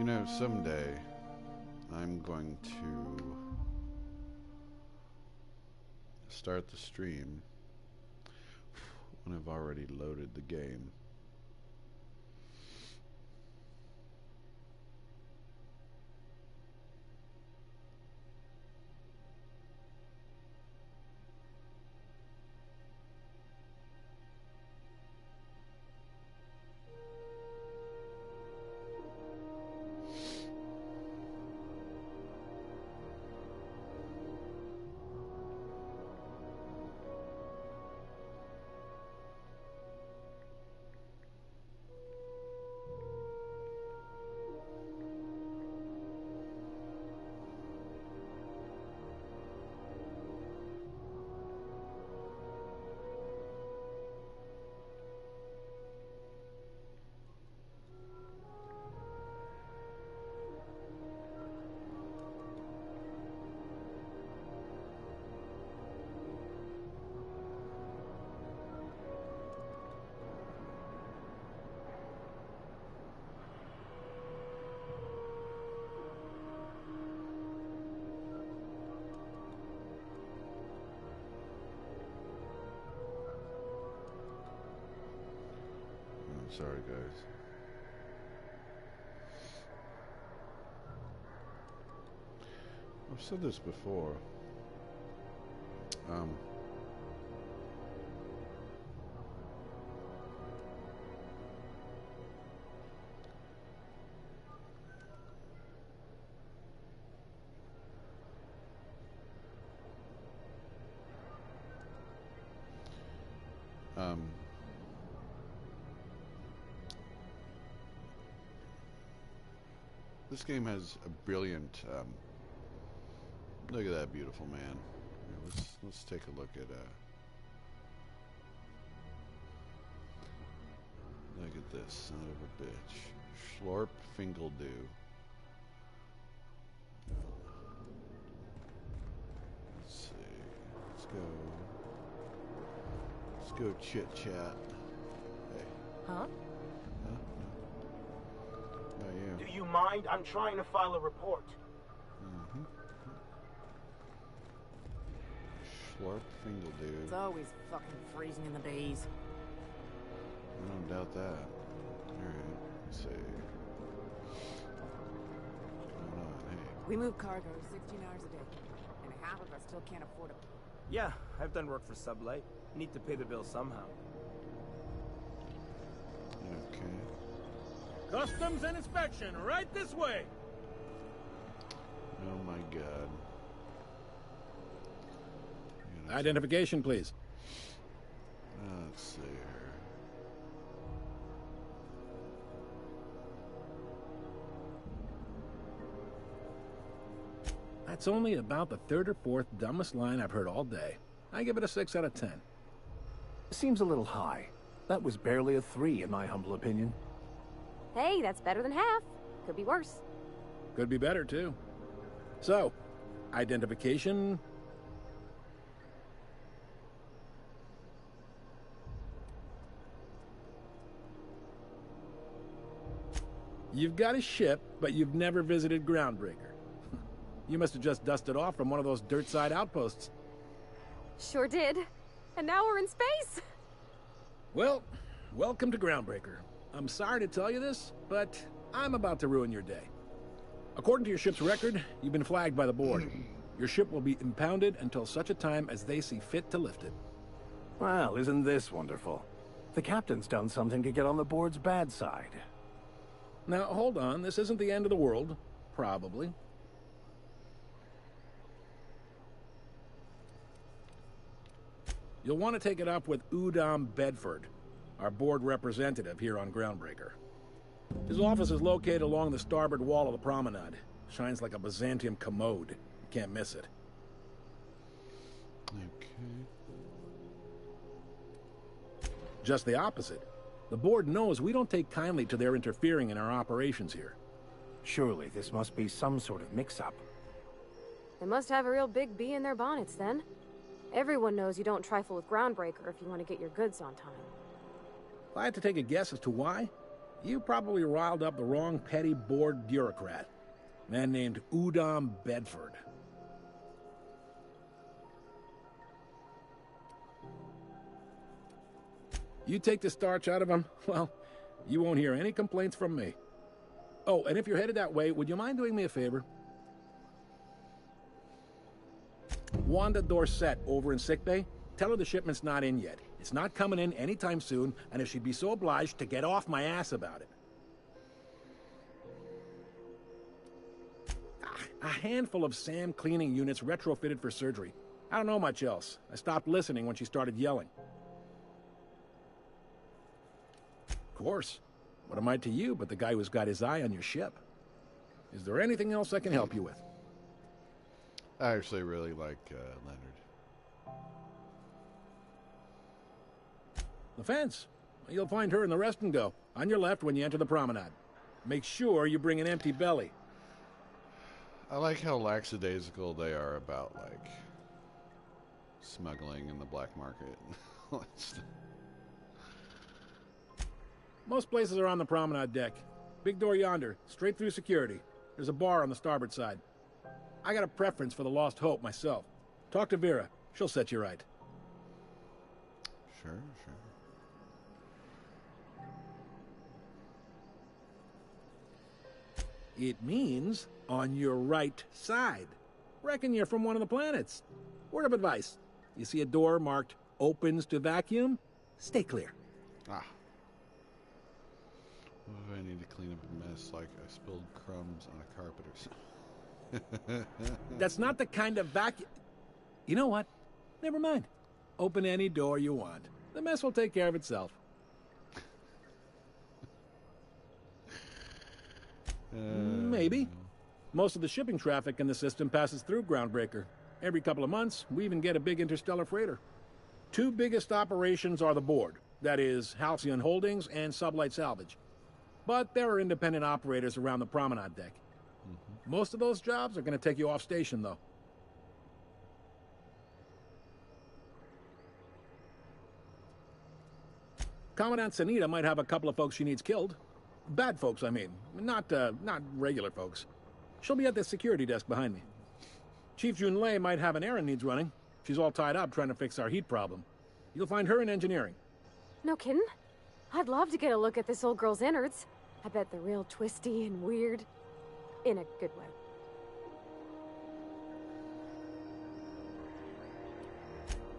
You know, someday I'm going to start the stream when I've already loaded the game. Sorry, guys. I've said this before. This game has a brilliant. Look at that beautiful man. Yeah, let's take a look at. Look at this son of a bitch, Schlorp Fingeldoo. Let's see. Let's go chit chat. Hey. Huh? Do you mind? I'm trying to file a report. Schlorp Fingeldoo. It's always fucking freezing in the bays. I don't doubt that. Alright, let's see. What's going on? Hey. We move cargo 16 hours a day, and half of us still can't afford it. Yeah, I've done work for Sublight. Need to pay the bill somehow. Okay. Customs and inspection, right this way! Oh my god. Identification, please. Let's see here. That's only about the third or fourth dumbest line I've heard all day. I give it a 6 out of 10. Seems a little high. That was barely a 3 in my humble opinion. Hey, that's better than half. Could be worse. Could be better, too. So, identification... You've got a ship, but you've never visited Groundbreaker. You must have just dusted off from one of those dirt-side outposts. Sure did. And now we're in space. Well, welcome to Groundbreaker. I'm sorry to tell you this, but I'm about to ruin your day. According to your ship's record, you've been flagged by the board. Your ship will be impounded until such a time as they see fit to lift it. Well, isn't this wonderful? The captain's done something to get on the board's bad side. Now, hold on. This isn't the end of the world. Probably. You'll want to take it up with Udom Bedford, our board representative here on Groundbreaker. His office is located along the starboard wall of the promenade. Shines like a Byzantium commode. You can't miss it. Okay. Just the opposite. The board knows we don't take kindly to their interfering in our operations here. Surely this must be some sort of mix-up. They must have a real big bee in their bonnets, then. Everyone knows you don't trifle with Groundbreaker if you want to get your goods on time. If I had to take a guess as to why, You probably riled up the wrong petty board bureaucrat. A man named Udom Bedford. You take the starch out of him, well, you won't hear any complaints from me. Oh, and if you're headed that way, would you mind doing me a favor? Wanda Dorset over in sickbay, tell her the shipment's not in yet. It's not coming in anytime soon, and if she'd be so obliged to get off my ass about it. A handful of SAM cleaning units retrofitted for surgery. I don't know much else. I stopped listening when she started yelling. Of course. What am I to you but the guy who's got his eye on your ship? Is there anything else I can help you with? I actually really like Leonard. The fence. You'll find her in the rest and go, on your left when you enter the promenade. Make sure you bring an empty belly. I like how lackadaisical they are about, like, smuggling in the black market. Most places are on the promenade deck. Big door yonder, straight through security. There's a bar on the starboard side. I got a preference for the Lost Hope myself. Talk to Vera. She'll set you right. Sure, sure. It means on your right side. Reckon you're from one of the planets. Word of advice. You see a door marked opens to vacuum? Stay clear. Ah. What if I need to clean up a mess like I spilled crumbs on a carpet or something? That's not the kind of vacuum... You know what? Never mind. Open any door you want. The mess will take care of itself. Maybe. Most of the shipping traffic in the system passes through Groundbreaker. Every couple of months, we even get a big interstellar freighter. Two biggest operations are the board. That is, Halcyon Holdings and Sublight Salvage. But there are independent operators around the promenade deck. Most of those jobs are going to take you off station, though. Commandant Sanita might have a couple of folks she needs killed. Bad folks, I mean. Not regular folks. She'll be at the security desk behind me. Chief Junlei might have an errand needs running. She's all tied up trying to fix our heat problem. You'll find her in engineering. No kidding? I'd love to get a look at this old girl's innards. I bet they're real twisty and weird. In a good way.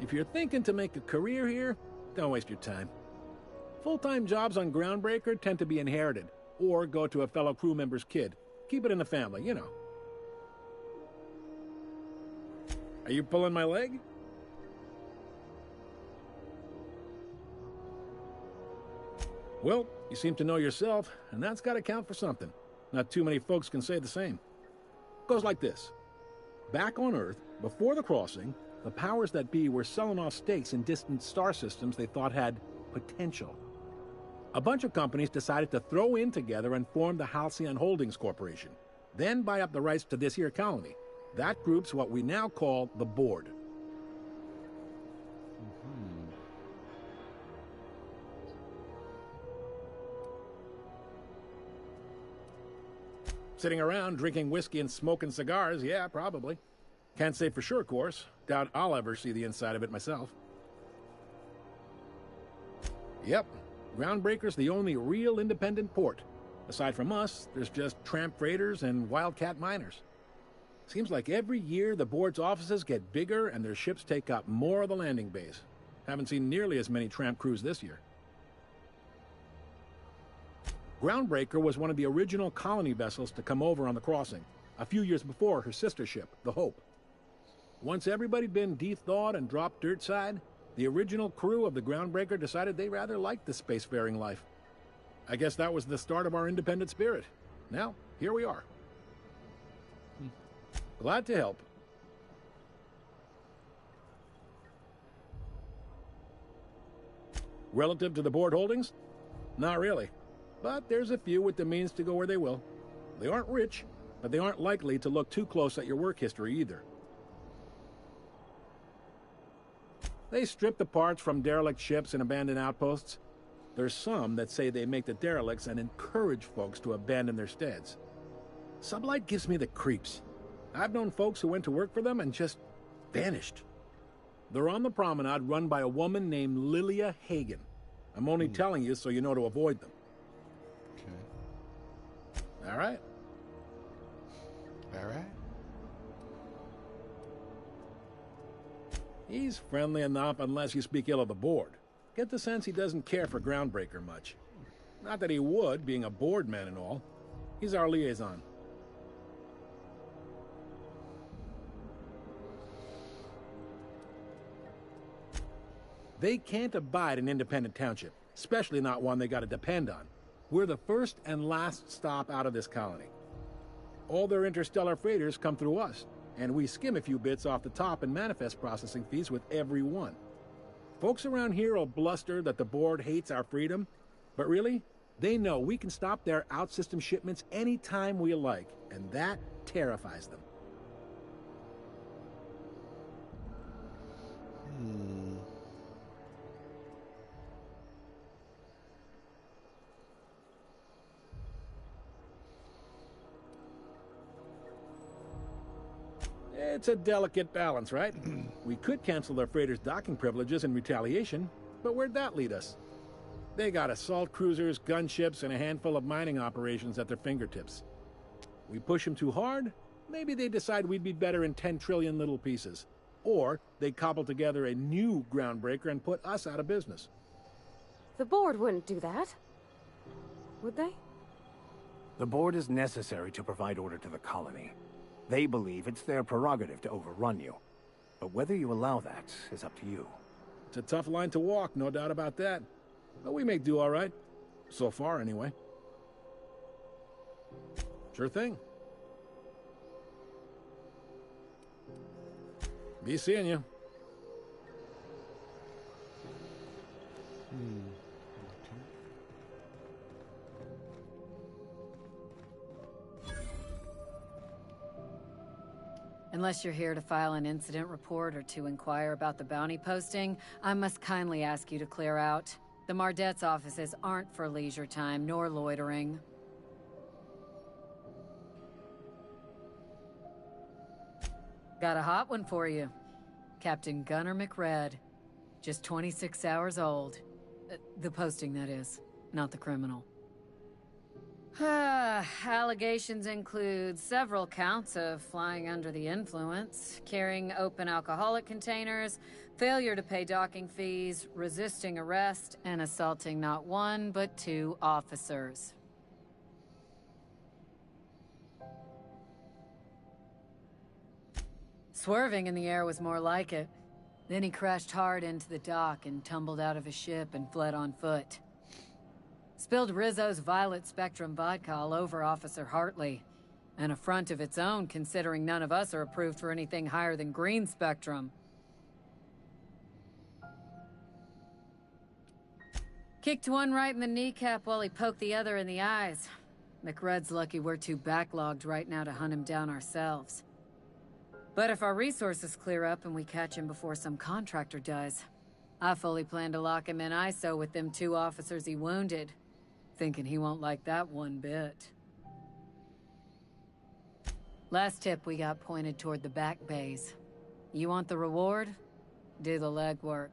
If you're thinking to make a career here, don't waste your time. Full-time jobs on Groundbreaker tend to be inherited, or go to a fellow crew member's kid. Keep it in the family, you know. Are you pulling my leg? Well, you seem to know yourself, and that's got to count for something. Not too many folks can say the same. Goes like this. Back on Earth, before the crossing, the powers that be were selling off stakes in distant star systems they thought had potential. A bunch of companies decided to throw in together and form the Halcyon Holdings Corporation, then buy up the rights to this here colony. That group's what we now call the Board. Sitting around drinking whiskey and smoking cigars, yeah, probably. Can't say for sure, of course. Doubt I'll ever see the inside of it myself. Yep, Groundbreaker's the only real independent port. Aside from us, there's just tramp freighters and wildcat miners. Seems like every year the board's offices get bigger and their ships take up more of the landing bays. Haven't seen nearly as many tramp crews this year. Groundbreaker was one of the original colony vessels to come over on the crossing, a few years before her sister ship, the Hope. Once everybody'd been de-thawed and dropped dirt side, the original crew of the Groundbreaker decided they rather liked the spacefaring life. I guess that was the start of our independent spirit. Now, here we are. Glad to help. Relative to the board holdings? Not really. But there's a few with the means to go where they will. They aren't rich, but they aren't likely to look too close at your work history either. They strip the parts from derelict ships and abandoned outposts. There's some that say they make the derelicts and encourage folks to abandon their steads. Sublight gives me the creeps. I've known folks who went to work for them and just vanished. They're on the promenade run by a woman named Lilia Hagen. I'm only telling you so you know to avoid them. Okay. All right? All right. He's friendly enough unless you speak ill of the board. Get the sense he doesn't care for Groundbreaker much. Not that he would, being a board man and all. He's our liaison. They can't abide an independent township, especially not one they gotta depend on. We're the first and last stop out of this colony. All their interstellar freighters come through us, and we skim a few bits off the top in manifest processing fees with every one. Folks around here will bluster that the board hates our freedom, but really, they know we can stop their out-system shipments anytime we like, and that terrifies them. It's a delicate balance, right? We could cancel their freighters' docking privileges in retaliation, but where'd that lead us? They got assault cruisers, gunships, and a handful of mining operations at their fingertips. We push them too hard, maybe they decide we'd be better in 10 trillion little pieces. Or they cobble together a new Groundbreaker and put us out of business. The board wouldn't do that. Would they? The board is necessary to provide order to the colony. They believe it's their prerogative to overrun you. But whether you allow that is up to you. It's a tough line to walk, no doubt about that. But we make do all right. So far, anyway. Sure thing. Be seeing you. Unless you're here to file an incident report or to inquire about the bounty posting, I must kindly ask you to clear out. The Mardet's offices aren't for leisure time nor loitering. Got a hot one for you. Captain Gunnar McRed. Just 26 hours old. The posting, that is, not the criminal. Allegations include several counts of flying under the influence, carrying open alcoholic containers, failure to pay docking fees, resisting arrest, and assaulting not one but 2 officers. Swerving in the air was more like it. Then he crashed hard into the dock and tumbled out of his ship and fled on foot. Spilled Rizzo's Violet Spectrum vodka all over Officer Hartley. An affront of its own, considering none of us are approved for anything higher than green spectrum. Kicked one right in the kneecap while he poked the other in the eyes. McRed's lucky we're too backlogged right now to hunt him down ourselves. But if our resources clear up and we catch him before some contractor does, I fully plan to lock him in ISO with them 2 officers he wounded. Thinking he won't like that one bit. Last tip we got pointed toward the back bays. You want the reward? Do the legwork.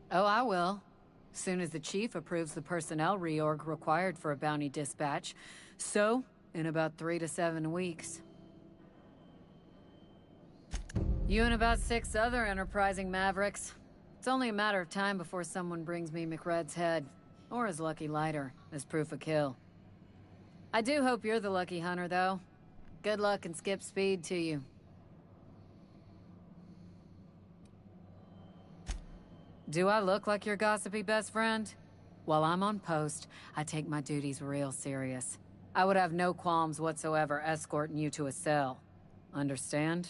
Oh, I will. Soon as the chief approves the personnel reorg required for a bounty dispatch. So, in about 3 to 7 weeks. You and about 6 other enterprising mavericks. It's only a matter of time before someone brings me McRed's head, or his lucky lighter, as proof of kill. I do hope you're the lucky hunter, though. Good luck and skip speed to you. Do I look like your gossipy best friend? While I'm on post, I take my duties real serious. I would have no qualms whatsoever escorting you to a cell. Understand?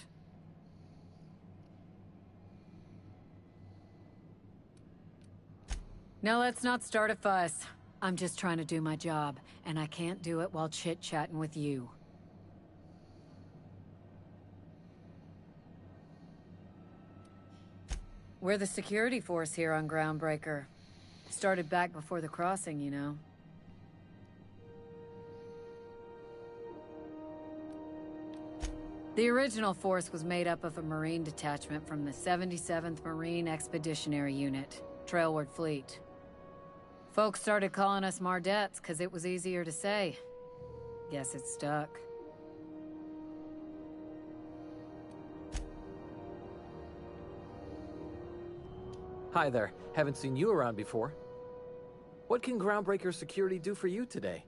Now let's not start a fuss. I'm just trying to do my job, and I can't do it while chit-chatting with you. We're the security force here on Groundbreaker. Started back before the crossing, you know. The original force was made up of a Marine detachment from the 77th Marine Expeditionary Unit, Trailward Fleet. Folks started calling us Mardettes because it was easier to say. Guess it stuck. Hi there. Haven't seen you around before. What can Groundbreaker Security do for you today?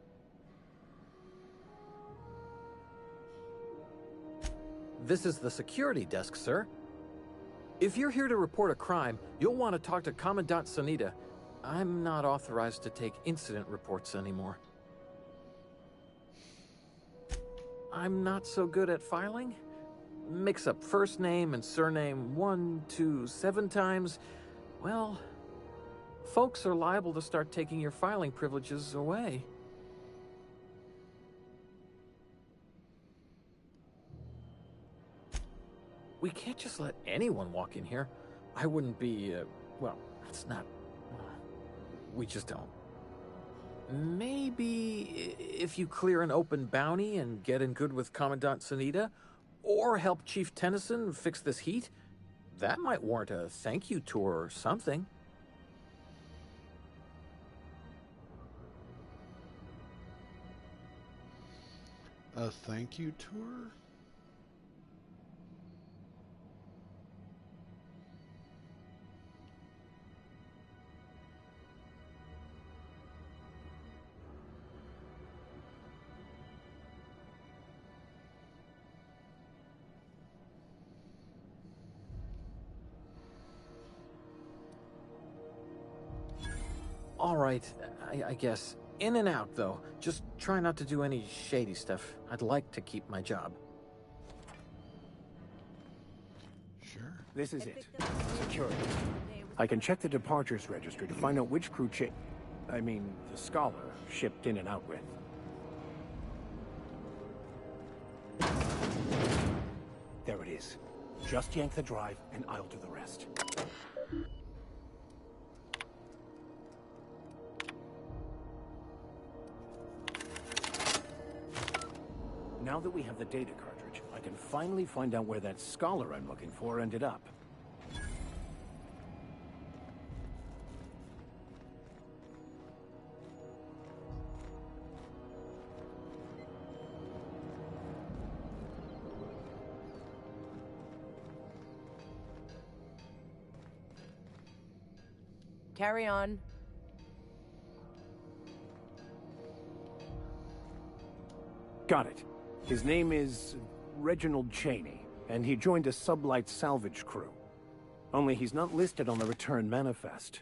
This is the security desk, sir. If you're here to report a crime, you'll want to talk to Commandant Sanita. I'm not authorized to take incident reports anymore. I'm not so good at filing. Mix up first name and surname 1, 2, 7 times. Well, folks are liable to start taking your filing privileges away. We can't just let anyone walk in here. I wouldn't be, well, it's not... we just don't. Maybe if you clear an open bounty and get in good with Commandant Sanita, or help Chief Tennyson fix this heat, that might warrant a thank you tour or something. A thank you tour? All right, I guess. In and out, though. Just try not to do any shady stuff. I'd like to keep my job. Sure. This is it. Security. I can check the departures registry to find out which crew the Scholar, shipped in and out with. There it is. Just yank the drive, and I'll do the rest. Now that we have the data cartridge, I can finally find out where that Scholar I'm looking for ended up. Carry on. Got it. His name is Reginald Cheney, and he joined a sublight salvage crew. Only he's not listed on the return manifest.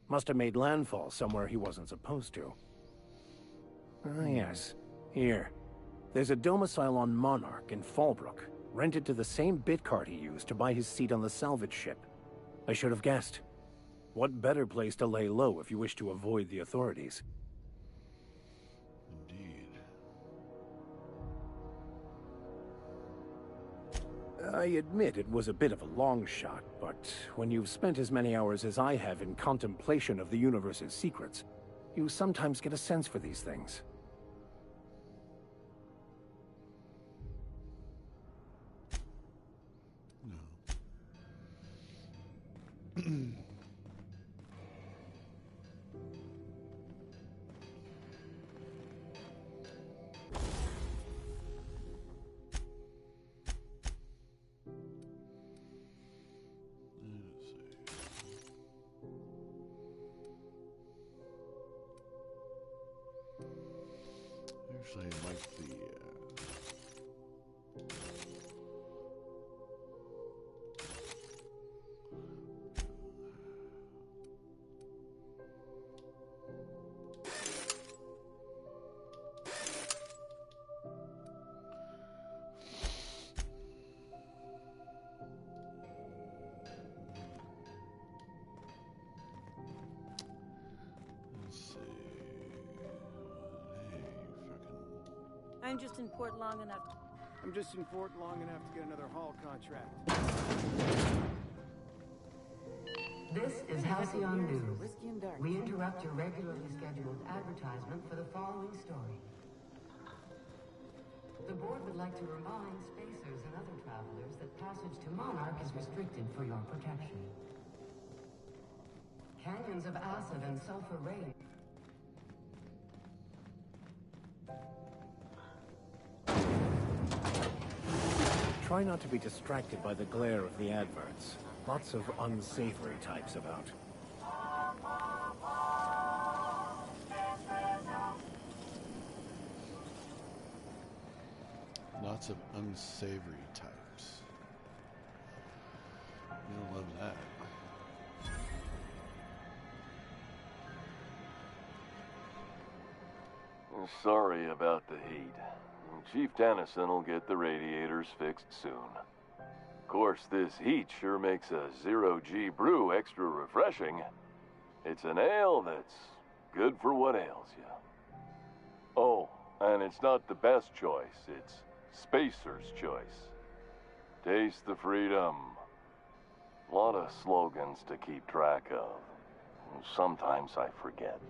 Must have made landfall somewhere he wasn't supposed to. Ah, yes. Here. There's a domicile on Monarch in Fallbrook, rented to the same bit card he used to buy his seat on the salvage ship. I should have guessed. What better place to lay low if you wish to avoid the authorities? I admit it was a bit of a long shot, but when you've spent as many hours as I have in contemplation of the universe's secrets, you sometimes get a sense for these things. No. Actually, I like the I'm just in port long enough to get another haul contract. This is Halcyon News. Whiskey and dark. We interrupt your regularly scheduled advertisement for the following story. The board would like to remind spacers and other travelers that passage to Monarch is restricted for your protection. Canyons of acid and sulfur rain. Try not to be distracted by the glare of the adverts. Lots of unsavory types about. Lots of unsavory types. You don't love that. Sorry about the heat. Chief Dennison will get the radiators fixed soon. Of course, this heat sure makes a zero-G brew extra refreshing. It's an ale that's good for what ails you. Oh, and it's not the best choice. It's Spacer's choice. Taste the freedom. A lot of slogans to keep track of. Sometimes I forget.